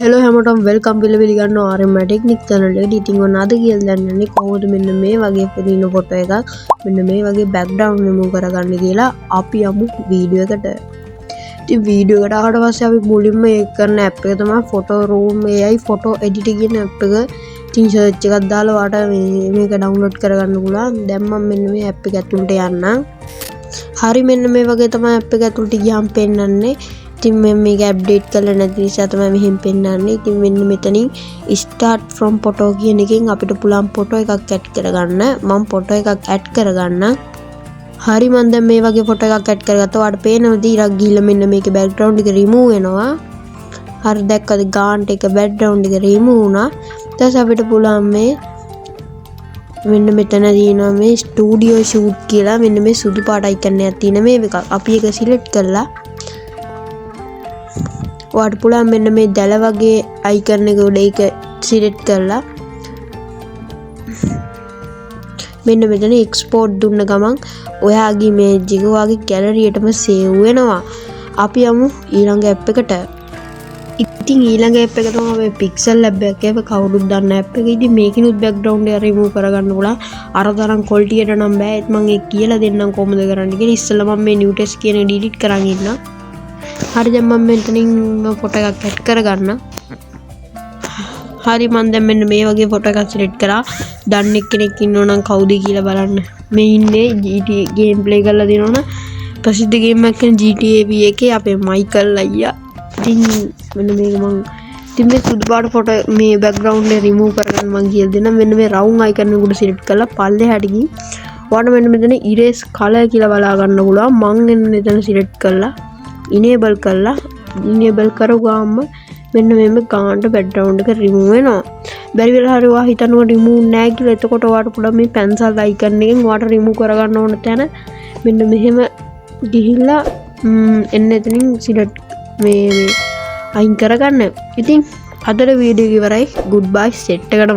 Hello හැමෝටම welcome පිළිගන්න RM technique channel එකට. ඉතින් ඔන්න අද කියලා දන්නන්නේ කොහොමද මෙන්න මේ වගේ පුදින ෆොටෝ එකක් මෙන්න මේ වගේ බෑග්ග්‍රවුන්ඩ් remove කරගන්න කියලා අපි යමු වීඩියෝ එකට. ඉතින් වීඩියෝ එකට ආවට පස්සේ අපි මුලින්ම ඒක කරන ඇප් එක තමයි photo room AI photo edit කියන ඇප් එක. ඉතින් සර්ච් එකක් දාලා ඔයාලට මේක ඩවුන්ලෝඩ් කරගන්න පුළුවන්. දැන් මම මෙන්න මේ ඇප් එක ඇතුළට යන්නම්. හරි මෙන්න මේ වගේ තමයි ඇප් එක ඇතුළට ගියාම පෙන්නන්නේ. ඉතින් මම මේක අප්ඩේට් කරලා නැති නිසා තමයි මෙහෙම පෙන්නන්නේ. ඉතින් මෙන්න මෙතනින් start from photo කියන එකෙන් අපිට පුළුවන් ෆොටෝ එකක් ඇඩ් කරගන්න. මම ෆොටෝ එකක් ඇඩ් කරගන්න. හරි මම දැන් මේ වගේ ෆොටෝ එකක් ඇඩ් කරගත්තා. ඔයාලට පේනවද ඊළඟ ගිහලා මෙන්න මේකේ බෑග්ග්‍රවුන්ඩ් එක remove වෙනවා. හරි දැක්කද ගාන්ට එක බෑග්ග්‍රවුන්ඩ් එක remove වුණා. ඊට පස්සේ අපිට පුළුවන් මේ මෙන්න මෙතන තියෙනවා මේ ස්ටුඩියෝ ෂූට් කියලා මෙන්න මේ සුදු පාට අයිකන් එකක් තියෙන මේ එකක්. අපි ඒක සිලෙක්ට් කරලා ඔයාලට පුළුවන් මෙන්න මේ දැල වගේ අයිකන් එක උඩ ඒක සිලෙක්ට් කරලා මෙන්න මෙතන එක්ස්පෝර්ට් දුන්න ගමන් ඔයාගේ ඉමේජ් එක ඔයාගේ ගැලරියටම සේව් වෙනවා. අපි යමු ඊළඟ ඇප් එකට. ඉතින් ඊළඟ ඇප් එක තමයි මේ පික්සල් ලැබ් එක. ඒක කවුරුත් දන්න ඇප් එක. ඉතින් මේකිනුත් බෑග්ග්‍රවුන්ඩ් එක remove කරගන්න පුළුවන්. අර තරම් ක්වොලිටියට නම් බෑ. ඒත් මම ඒක කියලා දෙන්නම් කොහොමද කරන්න කියලා. ඉස්සෙල්ලා මම මේ new test කියන ඩිලීට් කරන් ඉන්නවා. හරි දැන් මම මෙතනින් ෆොටෝ එකක් ඇඩ් කරගන්න. හරි මම දැන් මෙන්න මේ වගේ ෆොටෝ එකක් සිලෙක්ට් කරා. දන්න කෙනෙක් ඉන්නව නම් කවුද කියලා බලන්න. මේ ඉන්නේ GTA ගේම් ප්ලේ කරලා දිනවන ප්‍රසිද්ධ ගේම් එකක් කියන GTA V එකේ අපේ මයිකල් අයියා. ඉතින් මෙන්න මේක මම ඉතින් මේ සුදු පාට ෆොටෝ මේ බෑග්ග්‍රවුන්ඩ් එක remove කරගන්න මම කියලා දෙන්නම්. මෙන්න මේ රවුම් අයිකන් එක උඩ සිලෙක්ට් කරලා පල්ලෙහාට ගිහින් ඔයාලට මෙන්න මෙතන erase color කියලා බලා ගන්න පුළුවන්. මම එන්න මෙතන සිලෙක්ට් කරලා enable කරලා enable කරගාම මෙන්න මෙන්න ගානට බෑග්ග්‍රවුන්ඩ් එක remove වෙනවා. බැරි වෙලා හරි ඔයා හිතනවා remove නැහැ කියලා. එතකොට ඔයාලට පුළුවන් මේ pencil icon එකෙන් ඔයාලට remove කරගන්න ඕන තැන මෙන්න මෙහෙම ගිහිල්ලා එන්න එතනින් select මේ අයින් කරගන්න. ඉතින් අදට වීඩියෝ එක ඉවරයි. goodbye set එකට